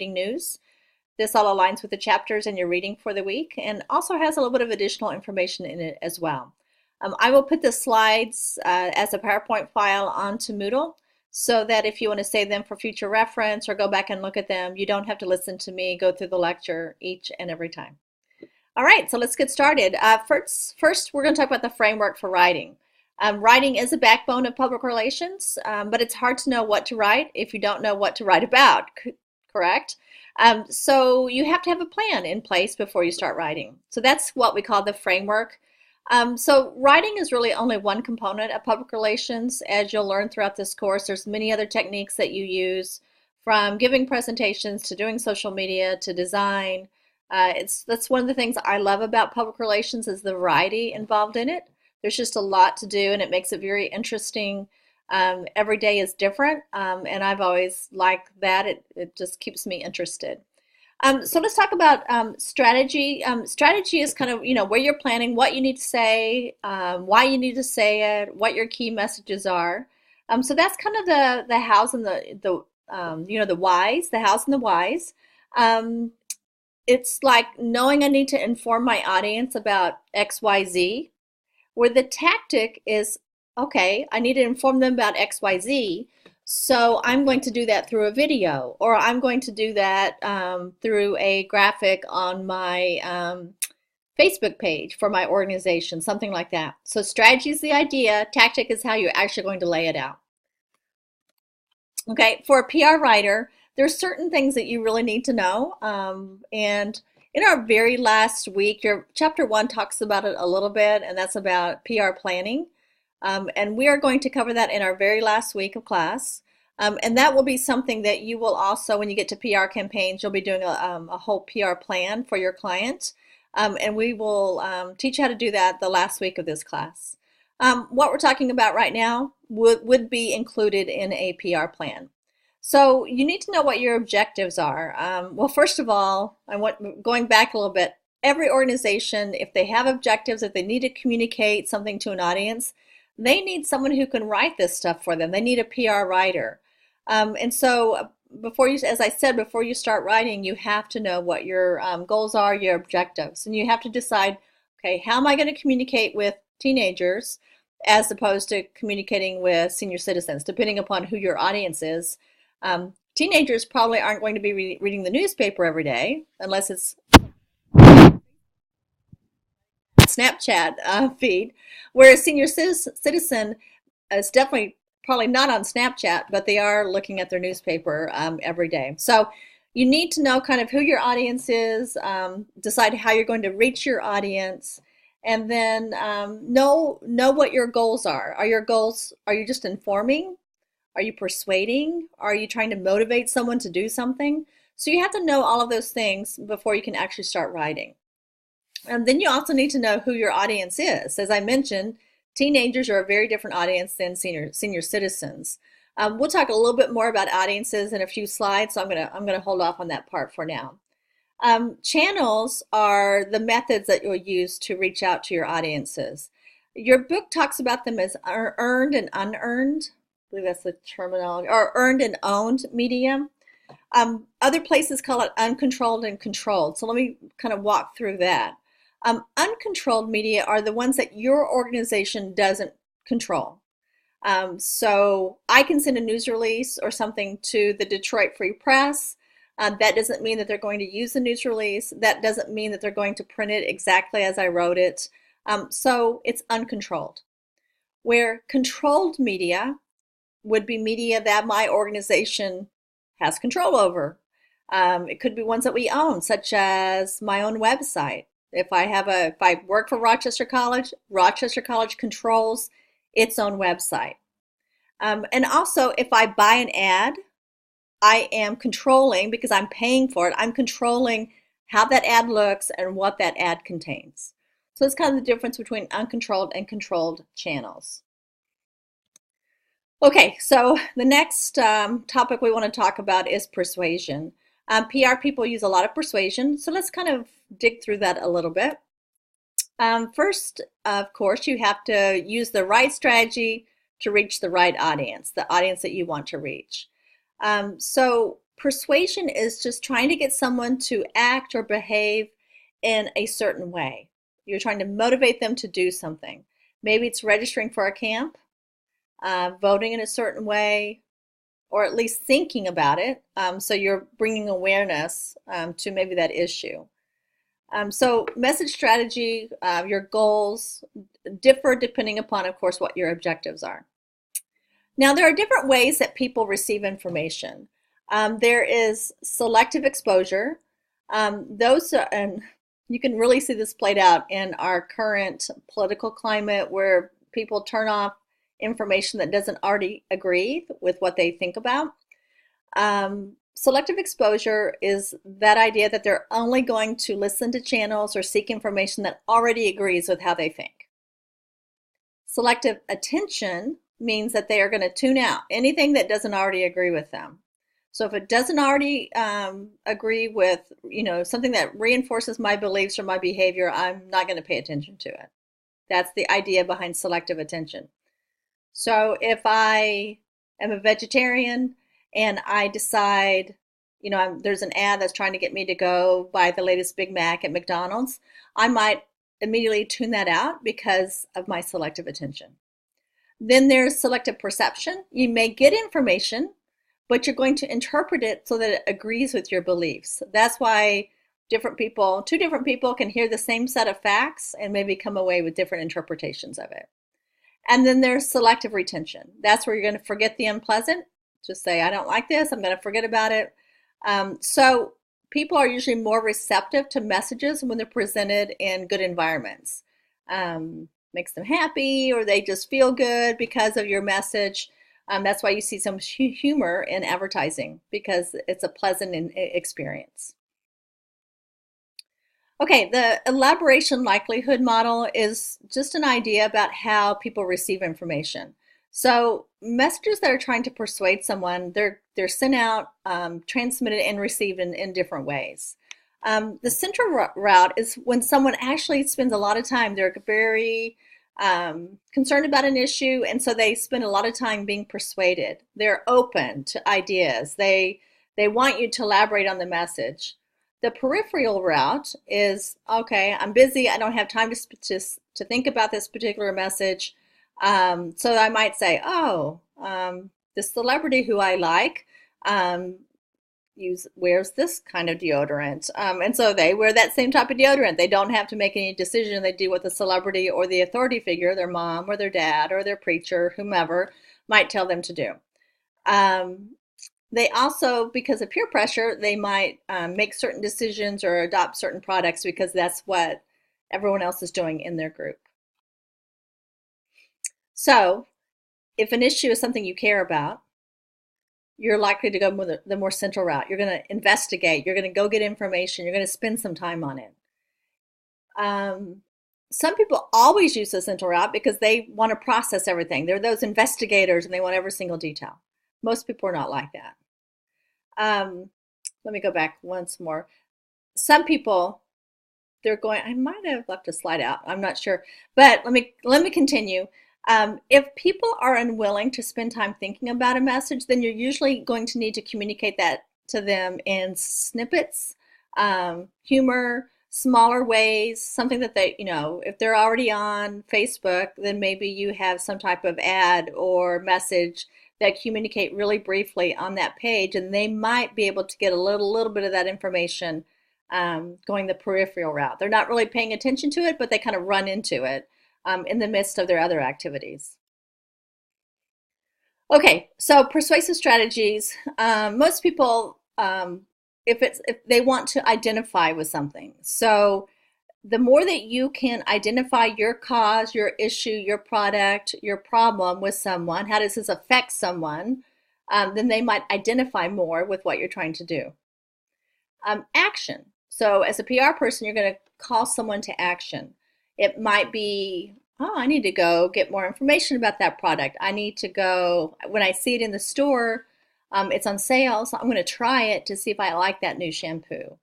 news. This all aligns with the chapters in your reading for the week and also has a little bit of additional information in it as well. I will put the slides as a PowerPoint file onto Moodle so that if you want to save them for future reference or go back and look at them, you don't have to listen to me go through the lecture each and every time. All right, so let's get started. First, we're going to talk about the framework for writing. Writing is a backbone of public relations, but it's hard to know what to write if you don't know what to write about, correct? So you have to have a plan in place before you start writing. So that's what we call the framework. So writing is really only one component of public relations. As you'll learn throughout this course, there's many other techniques that you use, from giving presentations to doing social media to design. That's one of the things I love about public relations is the variety involved in it. There's just a lot to do, and it makes it very interesting. Every day is different, and I've always liked that. It just keeps me interested. So let's talk about strategy. Strategy is kind of, where you're planning, what you need to say, why you need to say it, what your key messages are. So that's kind of the hows and the whys, the hows and the whys. It's like knowing I need to inform my audience about X, Y, Z, where the tactic is, okay, I need to inform them about X, Y, Z, so I'm going to do that through a video, or I'm going to do that through a graphic on my Facebook page for my organization, something like that. So strategy is the idea, tactic is how you're actually going to lay it out. Okay, for a PR writer, there's certain things that you really need to know. And in our very last week, your chapter 1 talks about it a little bit, and that's about PR planning. And we are going to cover that in our very last week of class. And that will be something that you will also, when you get to PR campaigns, you'll be doing a whole PR plan for your client. And we will teach you how to do that the last week of this class. What we're talking about right now would be included in a PR plan. So you need to know what your objectives are. Well, first of all, going back a little bit, every organization, if they have objectives, if they need to communicate something to an audience, they need someone who can write this stuff for them. They need a PR writer. And so as I said, before you start writing, you have to know what your goals are, your objectives. And you have to decide, okay, how am I going to communicate with teenagers as opposed to communicating with senior citizens, depending upon who your audience is. Teenagers probably aren't going to be reading the newspaper every day unless it's Snapchat feed, whereas senior citizen is definitely probably not on Snapchat, but they are looking at their newspaper every day. So you need to know kind of who your audience is, decide how you're going to reach your audience, and then know what your goals are. Are you just informing? Are you persuading? Are you trying to motivate someone to do something? So you have to know all of those things before you can actually start writing. And then you also need to know who your audience is. As I mentioned, teenagers are a very different audience than senior citizens. We'll talk a little bit more about audiences in a few slides, so I'm gonna hold off on that part for now. Channels are the methods that you'll use to reach out to your audiences. Your book talks about them as earned and unearned. I believe that's the terminology, or earned and owned media. Other places call it uncontrolled and controlled. So let me kind of walk through that. Uncontrolled media are the ones that your organization doesn't control. So I can send a news release or something to the Detroit Free Press. That doesn't mean that they're going to use the news release. That doesn't mean that they're going to print it exactly as I wrote it. So it's uncontrolled. Where controlled media would be media that my organization has control over. It could be ones that we own, such as my own website. If I work for Rochester College controls its own website. And also, if I buy an ad, I am controlling, because I'm paying for it, I'm controlling how that ad looks and what that ad contains. So it's kind of the difference between uncontrolled and controlled channels. Okay, so the next topic we want to talk about is persuasion. PR people use a lot of persuasion, so let's kind of dig through that a little bit. First, of course, you have to use the right strategy to reach the right audience, the audience that you want to reach. So Persuasion is just trying to get someone to act or behave in a certain way. You're trying to motivate them to do something. Maybe it's registering for a camp, voting in a certain way, or at least thinking about it. So you're bringing awareness to maybe that issue. So message strategy, your goals differ depending upon, of course, what your objectives are. Now, there are different ways that people receive information. There is selective exposure. And you can really see this played out in our current political climate where people turn off information that doesn't already agree with what they think about. Selective exposure is that idea that they're only going to listen to channels or seek information that already agrees with how they think. Selective attention means that they are going to tune out anything that doesn't already agree with them. So if it doesn't already agree with, something that reinforces my beliefs or my behavior, I'm not going to pay attention to it. That's the idea behind selective attention. So if I am a vegetarian and I decide, there's an ad that's trying to get me to go buy the latest Big Mac at McDonald's, I might immediately tune that out because of my selective attention. Then there's selective perception. You may get information, but you're going to interpret it so that it agrees with your beliefs. That's why two different people can hear the same set of facts and maybe come away with different interpretations of it. And then there's selective retention. That's where you're going to forget the unpleasant. Just say, I don't like this, I'm going to forget about it. So people are usually more receptive to messages when they're presented in good environments. Makes them happy, or they just feel good because of your message. That's why you see some humor in advertising, because it's a pleasant experience. Okay, the elaboration likelihood model is just an idea about how people receive information. So messages that are trying to persuade someone, they're sent out, transmitted, and received in different ways. The central route is when someone actually spends a lot of time. They're very concerned about an issue, and so they spend a lot of time being persuaded. They're open to ideas. They want you to elaborate on the message. The peripheral route is, okay, I'm busy, I don't have time to think about this particular message. So I might say, the celebrity who I like wears this kind of deodorant. And so they wear that same type of deodorant. They don't have to make any decision. They do what the celebrity or the authority figure, their mom or their dad or their preacher, whomever, might tell them to do. They also, because of peer pressure, they might make certain decisions or adopt certain products because that's what everyone else is doing in their group. So if an issue is something you care about, you're likely to go the more central route. You're going to investigate. You're going to go get information. You're going to spend some time on it. Some people always use the central route because they want to process everything. They're those investigators and they want every single detail. Most people are not like that. Let me go back once more. Some people, I might have left a slide out. I'm not sure. But let me continue. If people are unwilling to spend time thinking about a message, then you're usually going to need to communicate that to them in snippets, humor, smaller ways, something that they, if they're already on Facebook, then maybe you have some type of ad or message that communicate really briefly on that page, and they might be able to get a little bit of that information going the peripheral route. They're not really paying attention to it, but they kind of run into it in the midst of their other activities. Okay, so persuasive strategies. Most people, if they want to identify with something. So the more that you can identify your cause, your issue, your product, your problem with someone, how does this affect someone, then they might identify more with what you're trying to do. Action. So as a PR person, you're going to call someone to action. It might be, I need to go get more information about that product. I need to go, when I see it in the store, it's on sale, so I'm going to try it to see if I like that new shampoo.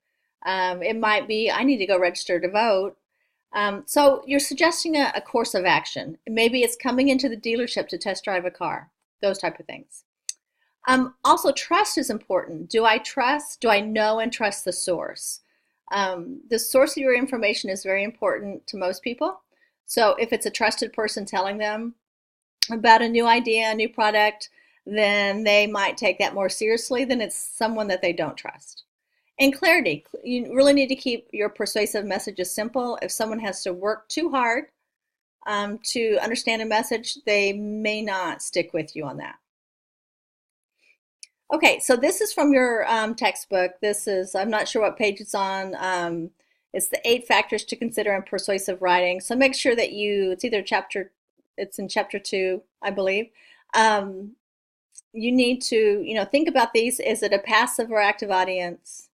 It might be, I need to go register to vote. So you're suggesting a course of action. Maybe it's coming into the dealership to test drive a car, those type of things. Also, trust is important. Do I trust? Do I know and trust the source? The source of your information is very important to most people. So if it's a trusted person telling them about a new idea, a new product, then they might take that more seriously than it's someone that they don't trust. And clarity. You really need to keep your persuasive messages simple. If someone has to work too hard to understand a message, they may not stick with you on that. Okay, so this is from your textbook. This is, I'm not sure what page it's on. It's the 8 factors to consider in persuasive writing. So make sure that it's either it's in chapter 2, I believe. You need to, think about these. Is it a passive or active audience?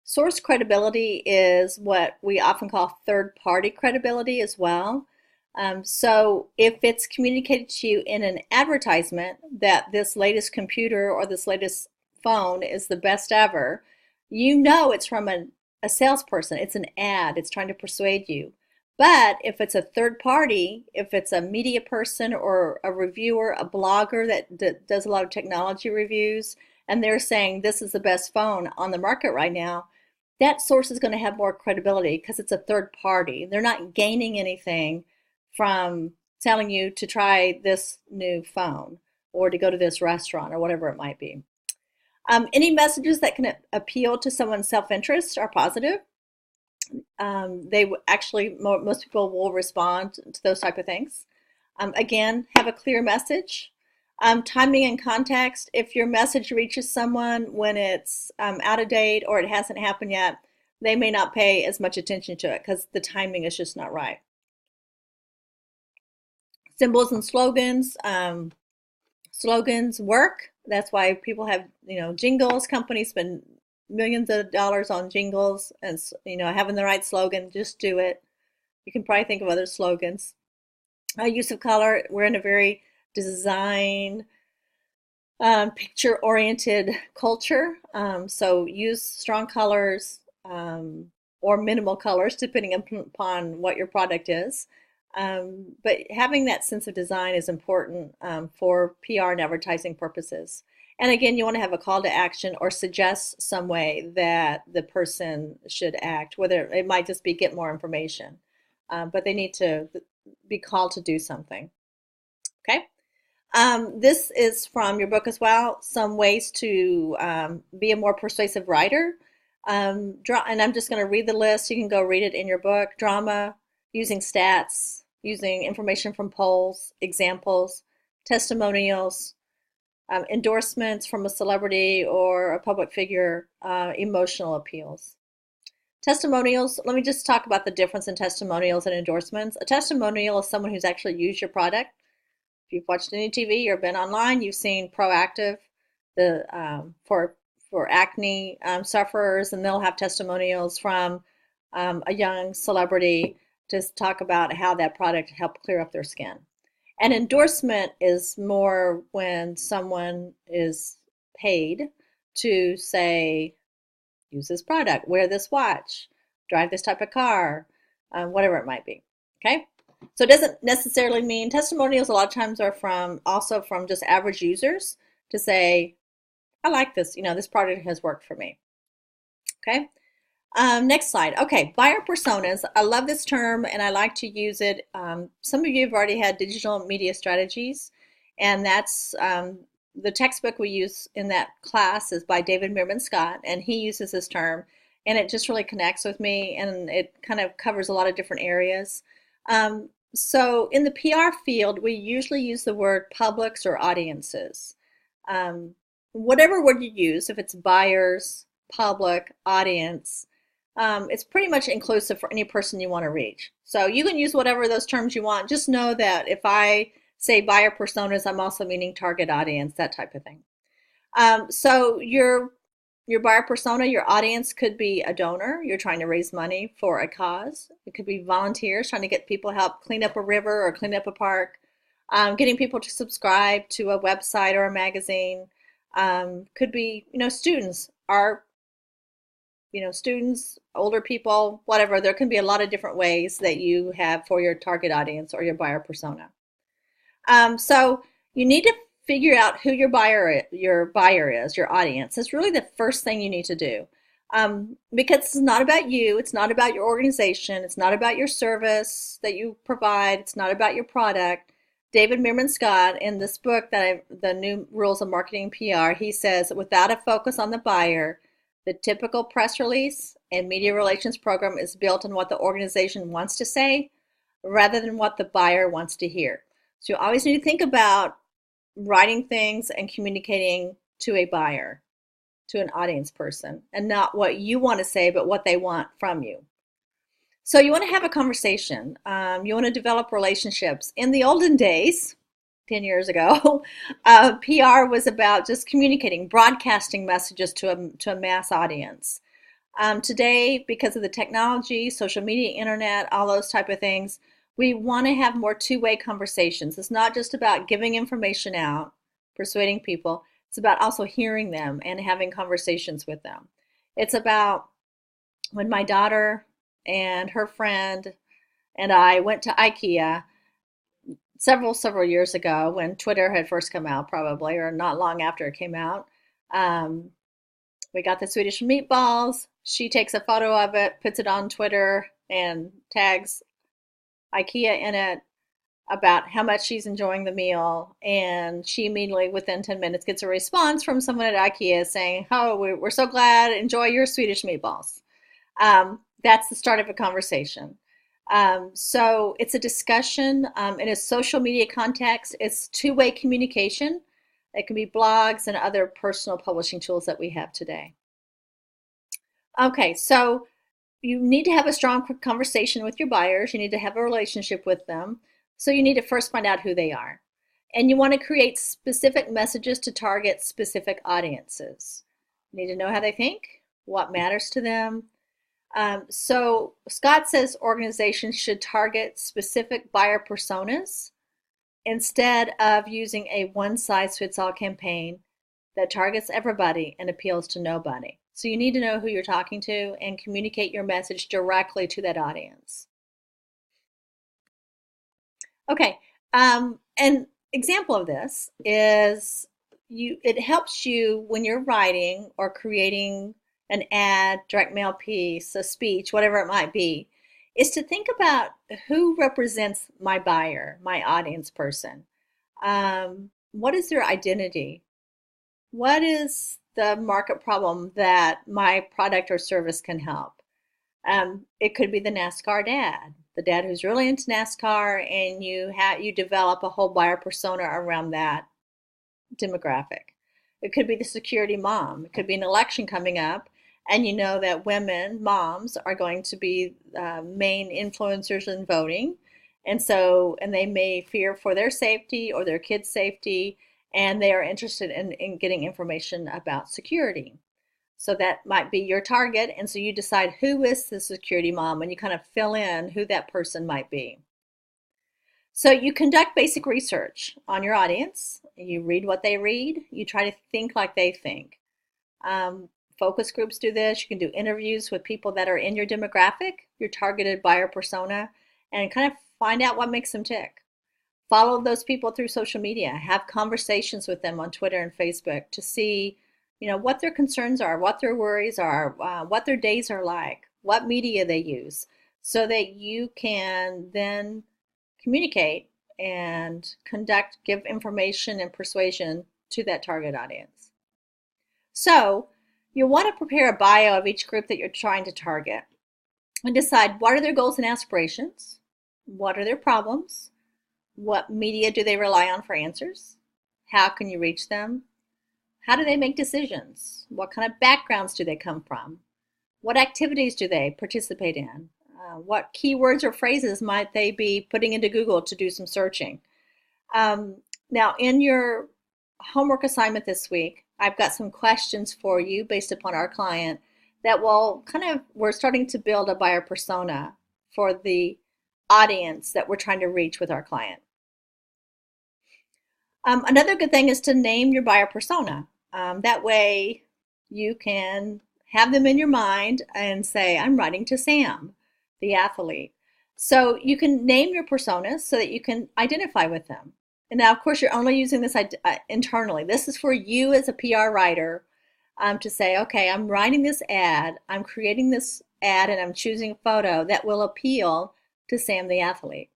Source credibility is what we often call third-party credibility as well. So if it's communicated to you in an advertisement that this latest computer or this latest phone is the best ever, it's from a salesperson. It's an ad. It's trying to persuade you. But if it's a third party, if it's a media person or a reviewer, a blogger that does a lot of technology reviews, and they're saying this is the best phone on the market right now, that source is going to have more credibility because it's a third party. They're not gaining anything from telling you to try this new phone or to go to this restaurant or whatever it might be. Any messages that can appeal to someone's self-interest are positive. Most people will respond to those type of things. Again, have a clear message. Timing and context. If your message reaches someone when it's out of date or it hasn't happened yet, they may not pay as much attention to it because the timing is just not right. Symbols and slogans. Slogans work. That's why people have, jingles. Companies spend millions of dollars on jingles and, having the right slogan. Just do it. You can probably think of other slogans. Use of color. We're in a very design, picture-oriented culture. So use strong colors or minimal colors, depending upon what your product is. But having that sense of design is important for PR and advertising purposes. And again, you want to have a call to action or suggest some way that the person should act, whether it might just be get more information, but they need to be called to do something. Okay. This is from your book as well, some ways to be a more persuasive writer. And I'm just going to read the list. You can go read it in your book. Drama, using stats, using information from polls, examples, testimonials, endorsements from a celebrity or a public figure, emotional appeals. Testimonials, let me just talk about the difference in testimonials and endorsements. A testimonial is someone who's actually used your product. If you've watched any TV or been online, you've seen Proactiv for acne sufferers, and they'll have testimonials from a young celebrity to talk about how that product helped clear up their skin. An endorsement is more when someone is paid to say, use this product, wear this watch, drive this type of car, whatever it might be. Okay? So it doesn't necessarily mean testimonials a lot of times are also from just average users to say, I like this, this product has worked for me. Okay. Next slide. Okay, buyer personas. I love this term and I like to use it. Some of you have already had digital media strategies, and that's the textbook we use in that class is by David Meerman Scott, and he uses this term, and it just really connects with me, and it kind of covers a lot of different areas. So in the PR field, we usually use the word publics or audiences. Whatever word you use, if it's buyers, public, audience, it's pretty much inclusive for any person you want to reach. So you can use whatever those terms you want. Just know that if I say buyer personas, I'm also meaning target audience, that type of thing. So your buyer persona, your audience could be a donor. You're trying to raise money for a cause. It could be volunteers trying to get people to help clean up a river or clean up a park. Getting people to subscribe to a website or a magazine. Could be, students are, students, older people, whatever. There can be a lot of different ways that you have for your target audience or your buyer persona. So you need to figure out who your buyer is, your audience. It's really the first thing you need to do. Because it's not about you, it's not about your organization, it's not about your service that you provide, it's not about your product. David Meerman Scott, in this book The New Rules of Marketing and PR, he says, without a focus on the buyer, the typical press release and media relations program is built on what the organization wants to say rather than what the buyer wants to hear. So you always need to think about writing things and communicating to a buyer, to an audience person, and not what you want to say, but what they want from you. So you want to have a conversation. You want to develop relationships. In the olden days, 10 years ago, PR was about just communicating, broadcasting messages to a mass audience. Today, because of the technology, social media, internet, all those type of things, we want to have more two-way conversations. It's not just about giving information out, persuading people. It's about also hearing them and having conversations with them. It's about when my daughter and her friend and I went to IKEA several years ago when Twitter had first come out, probably, or not long after it came out. We got the Swedish meatballs. She takes a photo of it, puts it on Twitter, and tags IKEA in it about how much she's enjoying the meal. And she immediately, within 10 minutes, gets a response from someone at IKEA saying, oh, we're so glad, enjoy your Swedish meatballs. That's the start of a conversation. So it's a discussion in a social media context. It's two-way communication. It can be blogs and other personal publishing tools that we have today. Okay, so you need to have a strong conversation with your buyers. You need to have a relationship with them. So you need to first find out who they are. And you want to create specific messages to target specific audiences. You need to know how they think, what matters to them. So Scott says organizations should target specific buyer personas instead of using a one-size-fits-all campaign that targets everybody and appeals to nobody. So you need to know who you're talking to and communicate your message directly to that audience. Okay, an example of this is it helps you when you're writing or creating an ad, direct mail piece, a speech, whatever it might be, is to think about who represents my buyer, my audience person. What is their identity? What is the market problem that my product or service can help? It could be the NASCAR dad, the dad who's really into NASCAR, and you develop a whole buyer persona around that demographic. It could be the security mom. It could be an election coming up, and you know that women, moms, are going to be main influencers in voting, and they may fear for their safety or their kids' safety, and they are interested in getting information about security. So that might be your target, and so you decide who is the security mom, and you kind of fill in who that person might be. So you conduct basic research on your audience. You read what they read. You try to think like they think. Focus groups do this. You can do interviews with people that are in your demographic, your targeted buyer persona, and kind of find out what makes them tick. Follow those people through social media. Have conversations with them on Twitter and Facebook to see, what their concerns are, what their worries are, what their days are like, what media they use, so that you can then communicate and give information and persuasion to that target audience. So you'll want to prepare a bio of each group that you're trying to target and decide what are their goals and aspirations, what are their problems, what media do they rely on for answers, how can you reach them, how do they make decisions, what kind of backgrounds do they come from, what activities do they participate in, what keywords or phrases might they be putting into Google to do some searching. Now, in your homework assignment this week, I've got some questions for you based upon our client that we're starting to build a buyer persona for the audience that we're trying to reach with our client. Another good thing is to name your buyer persona. That way you can have them in your mind and say, I'm writing to Sam, the athlete. So you can name your personas so that you can identify with them. And now, of course, you're only using this internally. This is for you as a PR writer to say, okay, I'm writing this ad, I'm creating this ad, and I'm choosing a photo that will appeal to Sam the athlete.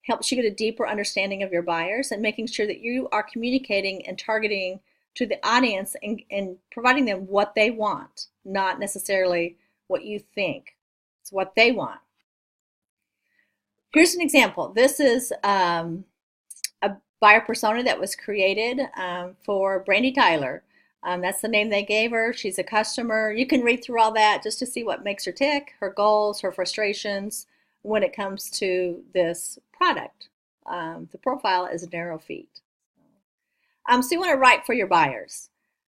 Helps you get a deeper understanding of your buyers and making sure that you are communicating and targeting to the audience and providing them what they want, not necessarily what you think. It's what they want. Here's an example. This is a buyer persona that was created for Brandy Tyler. That's the name they gave her. She's a customer. You can read through all that just to see what makes her tick, her goals, her frustrations when it comes to this product. The profile is narrow feet. So you want to write for your buyers.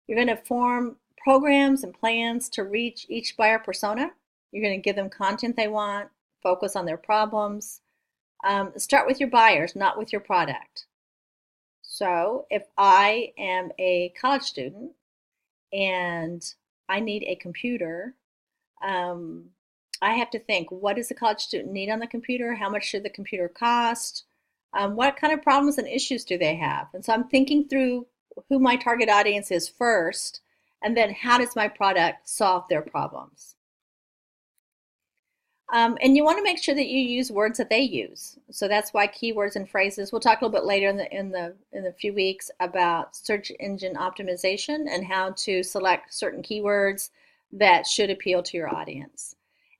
You're going to form programs and plans to reach each buyer persona. You're going to give them content they want, focus on their problems. Start with your buyers, not with your product. So if I am a college student and I need a computer, I have to think, what does the college student need on the computer? How much should the computer cost? What kind of problems and issues do they have? And so I'm thinking through who my target audience is first, and then how does my product solve their problems? And you want to make sure that you use words that they use. So that's why keywords and phrases. We'll talk a little bit later in the few weeks about search engine optimization and how to select certain keywords that should appeal to your audience.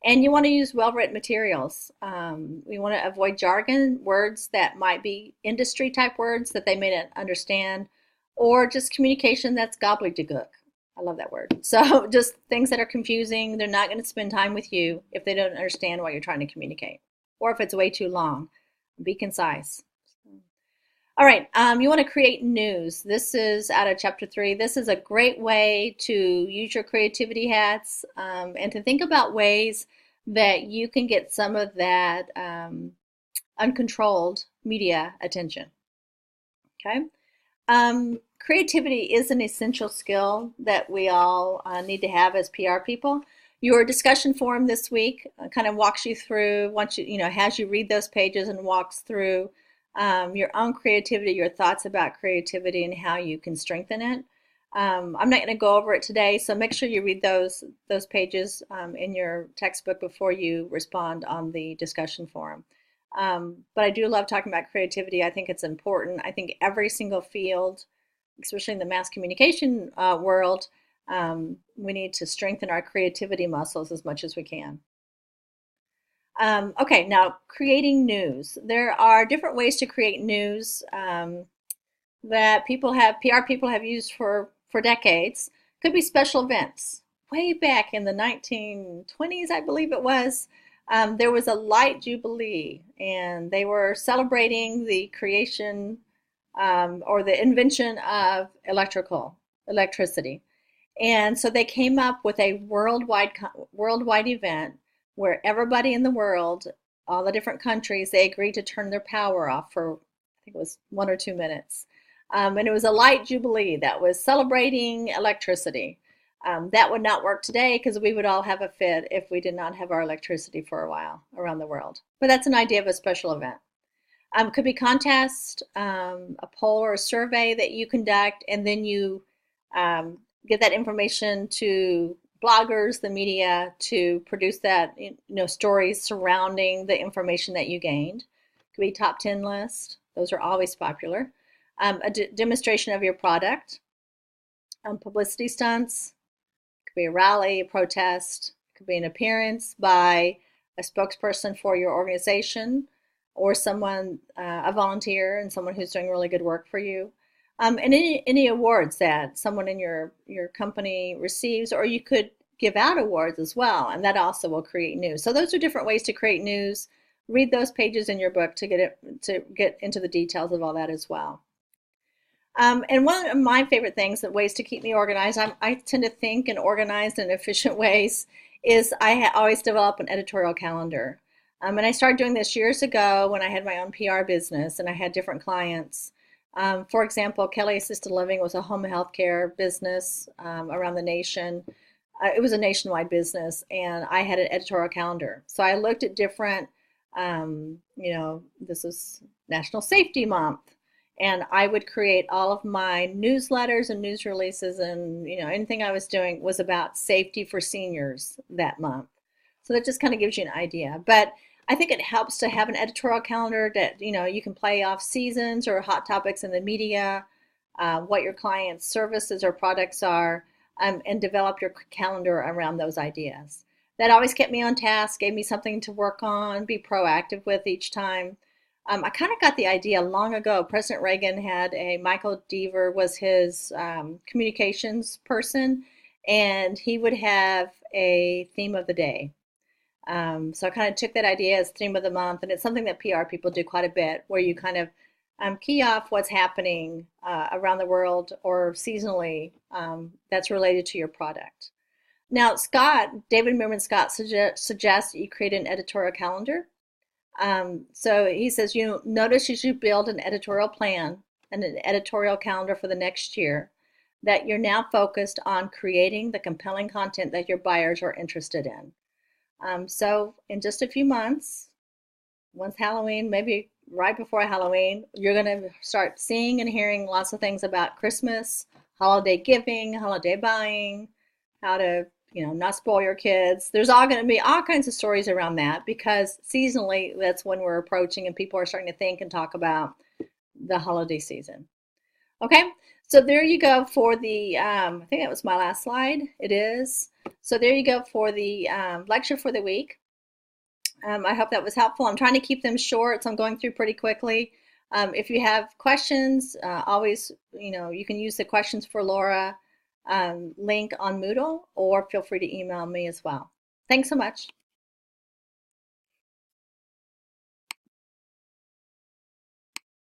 And you want to use well-written materials. We want to avoid jargon, words that might be industry type words that they may not understand, or just communication that's gobbledygook. I love that word. So just things that are confusing. They're not going to spend time with you if they don't understand what you're trying to communicate, or if it's way too long. Be concise. All right, you want to create news. This is out of chapter 3. This is a great way to use your creativity hats and to think about ways that you can get some of that uncontrolled media attention. Okay. Creativity is an essential skill that we all need to have as PR people. Your discussion forum this week kind of walks you through, has you read those pages and walks through your own creativity, your thoughts about creativity and how you can strengthen it. I'm not going to go over it today, so make sure you read those pages in your textbook before you respond on the discussion forum. But I do love talking about creativity. I think it's important. I think every single field, especially in the mass communication world, we need to strengthen our creativity muscles as much as we can. Okay, now creating news. There are different ways to create news that PR people have used for decades. Could be special events. Way back in the 1920s, I believe it was, there was a light jubilee, and they were celebrating the creation or the invention of electricity. And so they came up with a worldwide event where everybody in the world, all the different countries, they agreed to turn their power off for, I think it was 1 or 2 minutes. And it was a light jubilee that was celebrating electricity. That would not work today because we would all have a fit if we did not have our electricity for a while around the world. But that's an idea of a special event. Could be contest, a poll or a survey that you conduct, and then you get that information to bloggers, the media, to produce that, stories surrounding the information that you gained. Could be top 10 list. Those are always popular. A demonstration of your product. Publicity stunts. Could be a rally, a protest. Could be an appearance by a spokesperson for your organization, or someone, a volunteer, and someone who's doing really good work for you. And any awards that someone in your company receives, or you could give out awards as well, and that also will create news. So those are different ways to create news. Read those pages in your book to get into the details of all that as well. And one of my favorite things, ways to keep me organized, I tend to think in organized and efficient ways, is I always develop an editorial calendar. And I started doing this years ago when I had my own PR business and I had different clients. For example, Kelly Assisted Living was a home health care business around the nation. It was a nationwide business, and I had an editorial calendar. So I looked at different, this was National Safety Month, And I would create all of my newsletters and news releases, and anything I was doing was about safety for seniors that month. So that just kind of gives you an idea. But I think it helps to have an editorial calendar that you can play off seasons or hot topics in the media, what your clients' services or products are, and develop your calendar around those ideas. That always kept me on task, gave me something to work on, be proactive with each time. I kind of got the idea long ago. President Reagan had Michael Deaver was his communications person, and he would have a theme of the day. So I kind of took that idea as theme of the month, and it's something that PR people do quite a bit, where you kind of key off what's happening around the world or seasonally that's related to your product. Now, David Meerman Scott suggests that you create an editorial calendar. So he says, notice you should build an editorial plan and an editorial calendar for the next year, that you're now focused on creating the compelling content that your buyers are interested in. So in just a few months, once Halloween, maybe right before Halloween, you're going to start seeing and hearing lots of things about Christmas, holiday giving, holiday buying, how to not spoil your kids. There's all going to be all kinds of stories around that, because seasonally, that's when we're approaching and people are starting to think and talk about the holiday season. Okay, so there you go for the, I think that was my last slide. It is. So there you go for the lecture for the week. I hope that was helpful. I'm trying to keep them short, so I'm going through pretty quickly. If you have questions, always, you can use the questions for Laura link on Moodle, or feel free to email me as well. Thanks so much.